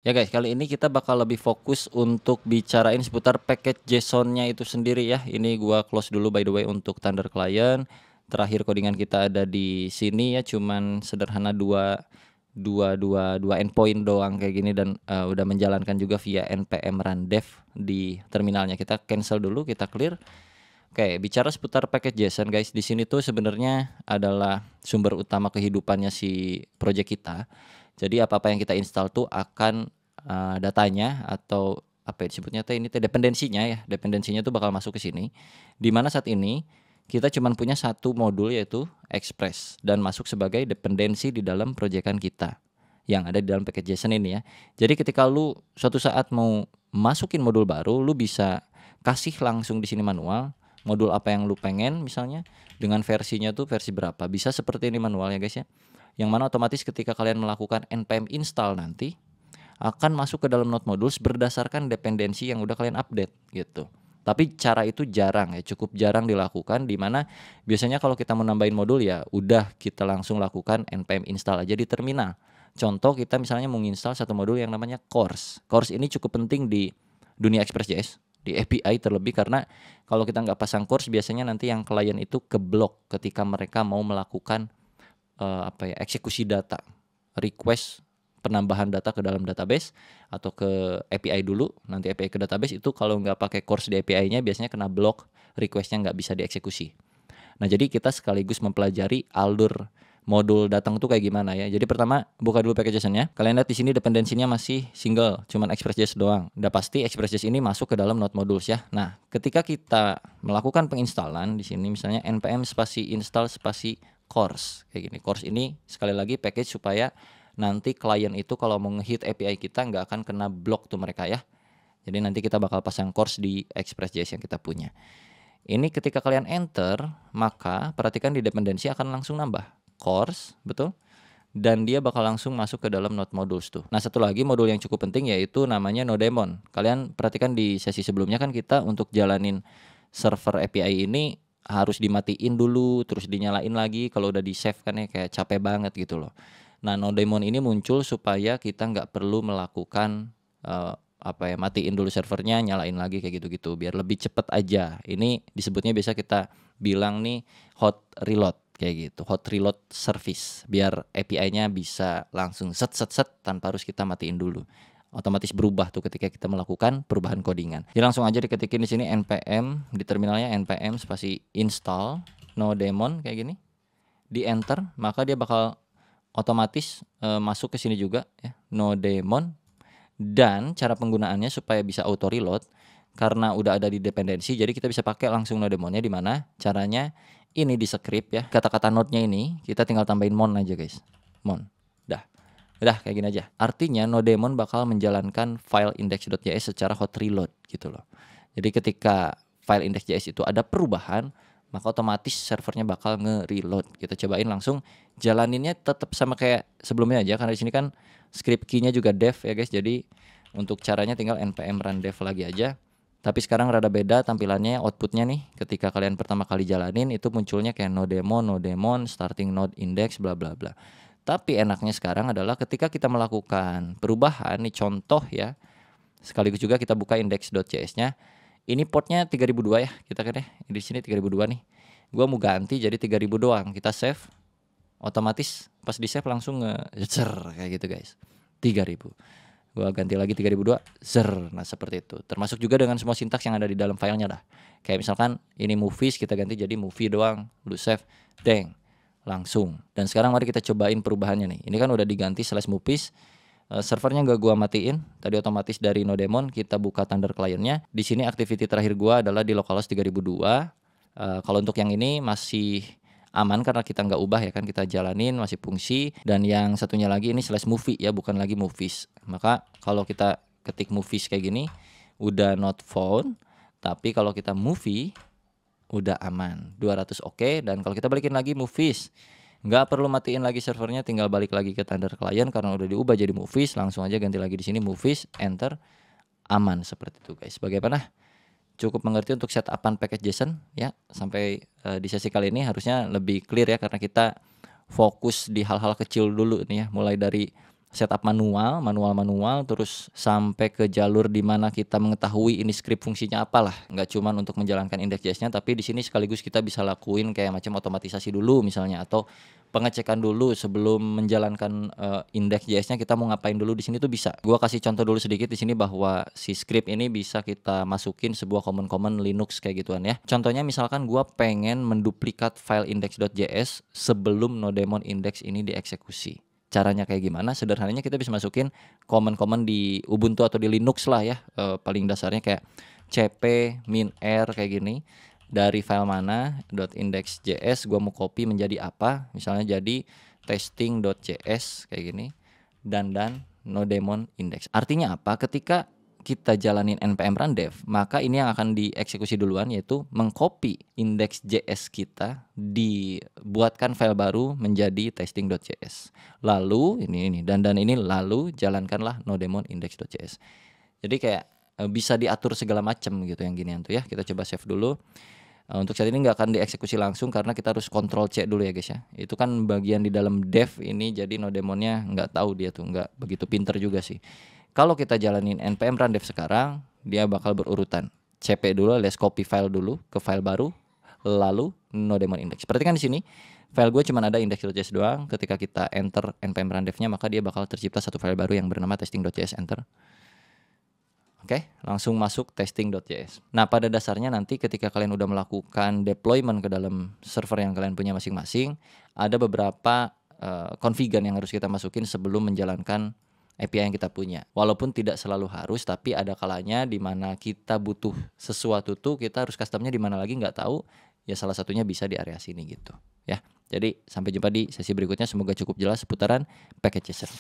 Ya guys, kali ini kita bakal lebih fokus untuk bicarain seputar package JSON-nya itu sendiri ya. Ini gua close dulu by the way untuk Thunder Client. Terakhir codingan kita ada di sini ya, cuman sederhana dua endpoint doang kayak gini dan udah menjalankan juga via npm run dev di terminalnya. Kita cancel dulu, kita clear. Oke, bicara seputar package JSON guys, di sini tuh sebenarnya adalah sumber utama kehidupannya si project kita. Jadi apa-apa yang kita install tuh akan datanya atau apa ya disebutnya teh ini teh dependensinya ya, dependensinya tuh bakal masuk ke sini. Di mana saat ini kita cuman punya satu modul yaitu Express dan masuk sebagai dependensi di dalam proyekan kita yang ada di dalam package JSON ini ya. Jadi ketika lu suatu saat mau masukin modul baru, lu bisa kasih langsung di sini manual modul apa yang lu pengen misalnya dengan versinya tuh versi berapa. Bisa seperti ini manual ya guys ya. Yang mana otomatis ketika kalian melakukan npm install nanti akan masuk ke dalam node modules berdasarkan dependensi yang udah kalian update gitu. Tapi cara itu jarang ya, cukup jarang dilakukan, di mana biasanya kalau kita mau nambahin modul ya udah kita langsung lakukan npm install aja di terminal. Contoh kita misalnya mau install satu modul yang namanya course. Course ini cukup penting di dunia Express.js, di API terlebih, karena kalau kita nggak pasang course biasanya nanti yang klien itu keblok ketika mereka mau melakukan eksekusi data, request penambahan data ke dalam database atau ke API dulu, nanti API ke database itu kalau nggak pakai course di API-nya biasanya kena block, requestnya nggak bisa dieksekusi. Nah jadi kita sekaligus mempelajari alur modul datang tuh kayak gimana ya. Jadi pertama buka dulu package JSON-nya. Kalian lihat di sini dependensinya masih single, cuman Express.js doang. Udah pasti Express.js ini masuk ke dalam node modules ya. Nah, ketika kita melakukan penginstalan di sini misalnya npm spasi install spasi course kayak gini. Course ini sekali lagi package supaya nanti klien itu kalau mau ngehit API kita nggak akan kena block tuh mereka ya. Jadi nanti kita bakal pasang course di Express.js yang kita punya. Ini ketika kalian enter, maka perhatikan di dependensi akan langsung nambah course, betul? Dan dia bakal langsung masuk ke dalam node modules tuh. Nah, satu lagi modul yang cukup penting yaitu namanya nodemon. Kalian perhatikan di sesi sebelumnya kan kita untuk jalanin server API ini harus dimatiin dulu, terus dinyalain lagi. Kalau udah di save kan ya kayak capek banget gitu loh. Nah, nodemon ini muncul supaya kita nggak perlu melakukan matiin dulu servernya, nyalain lagi kayak gitu-gitu biar lebih cepet aja. Ini disebutnya biasa kita bilang nih hot reload kayak gitu, hot reload service, biar API-nya bisa langsung set tanpa harus kita matiin dulu. Otomatis berubah tuh ketika kita melakukan perubahan codingan. Jadi langsung aja diketikin di sini npm di terminalnya npm spasi install nodemon kayak gini. Di enter, maka dia bakal otomatis masuk ke sini juga ya, nodemon. Dan cara penggunaannya supaya bisa auto reload karena udah ada di dependensi, jadi kita bisa pakai langsung nodemonnya. Di mana caranya ini di script ya, kata-kata node-nya ini kita tinggal tambahin mon aja guys, mon. Udah kayak gini aja. Artinya nodemon bakal menjalankan file index.js secara hot reload gitu loh. Jadi ketika file index.js itu ada perubahan, maka otomatis servernya bakal nge-reload. Kita cobain langsung, jalaninnya tetap sama kayak sebelumnya aja karena di sini kan script key-nya juga dev ya guys. Jadi untuk caranya tinggal npm run dev lagi aja. Tapi sekarang rada beda tampilannya, outputnya nih. Ketika kalian pertama kali jalanin itu munculnya kayak nodemon, starting node index, bla bla bla. Tapi enaknya sekarang adalah ketika kita melakukan perubahan, nih contoh ya, sekaligus juga kita buka index.js-nya. Ini portnya 3002 ya, kita kan ya, di sini 3002 nih. Gua mau ganti jadi 3000 doang, kita save. Otomatis pas di save langsung nge-zer kayak gitu guys. 3000. Gua ganti lagi 3002, zer. Nah, seperti itu. Termasuk juga dengan semua sintaks yang ada di dalam filenya dah. Kayak misalkan ini movies kita ganti jadi movie doang, lu save, deng, langsung. Dan sekarang mari kita cobain perubahannya nih. Ini kan udah diganti /movies. Servernya nggak gua matiin. Tadi otomatis dari nodemon kita buka Thunder client-nya. Di sini activity terakhir gua adalah di localhost 3002. Kalau untuk yang ini masih aman karena kita nggak ubah ya kan, kita jalanin masih fungsi. Dan yang satunya lagi ini /movie ya, bukan lagi movies. Maka kalau kita ketik movies kayak gini udah not found, tapi kalau kita movie udah aman, 200 oke. Dan kalau kita balikin lagi movies, nggak perlu matiin lagi servernya, tinggal balik lagi ke Thunder client karena udah diubah jadi movies. Langsung aja ganti lagi di sini movies, enter, aman seperti itu guys. Bagaimana? Cukup mengerti untuk setupan package JSON ya. Sampai di sesi kali ini harusnya lebih clear ya karena kita fokus di hal-hal kecil dulu nih ya, mulai dari setup manual, terus sampai ke jalur di mana kita mengetahui ini script fungsinya apalah. Nggak cuman untuk menjalankan index.js-nya, tapi di sini sekaligus kita bisa lakuin kayak macam otomatisasi dulu misalnya, atau pengecekan dulu sebelum menjalankan index.js-nya kita mau ngapain dulu di sini tuh bisa. Gua kasih contoh dulu sedikit di sini bahwa si script ini bisa kita masukin sebuah command Linux kayak gituan ya. Contohnya misalkan gua pengen menduplikat file index.js sebelum nodemon index ini dieksekusi. Caranya kayak gimana? Sederhananya kita bisa masukin command di Ubuntu atau di Linux lah ya, paling dasarnya kayak cp -r kayak gini, dari file mana .index.js gua mau copy menjadi apa, misalnya jadi testing.js kayak gini, dan nodemon index. Artinya apa? Ketika kita jalanin npm run dev, maka ini yang akan dieksekusi duluan, yaitu mengcopy index.js kita, dibuatkan file baru menjadi testing.js. Lalu ini dan ini lalu jalankanlah nodemon index.js. Jadi kayak bisa diatur segala macam gitu yang ginian tuh ya. Kita coba save dulu. Untuk saat ini nggak akan dieksekusi langsung karena kita harus Ctrl C dulu ya guys ya. Itu kan bagian di dalam dev ini, jadi nodemonnya nggak tahu, dia tuh nggak begitu pinter juga sih. Kalau kita jalanin npm run dev sekarang, dia bakal berurutan. cp dulu alias copy file dulu ke file baru, lalu nodemon index. Perhatikan di sini, file gue cuma ada index.js doang. Ketika kita enter npm run dev-nya, maka dia bakal tercipta satu file baru yang bernama testing.js, enter. Oke, langsung masuk testing.js. Nah, pada dasarnya nanti ketika kalian udah melakukan deployment ke dalam server yang kalian punya masing-masing, ada beberapa configuran yang harus kita masukin sebelum menjalankan API yang kita punya. Walaupun tidak selalu harus, tapi ada kalanya di mana kita butuh sesuatu tuh kita harus customnya di mana lagi nggak tahu. Ya salah satunya bisa di area sini gitu. Ya, jadi sampai jumpa di sesi berikutnya. Semoga cukup jelas seputaran package JSON.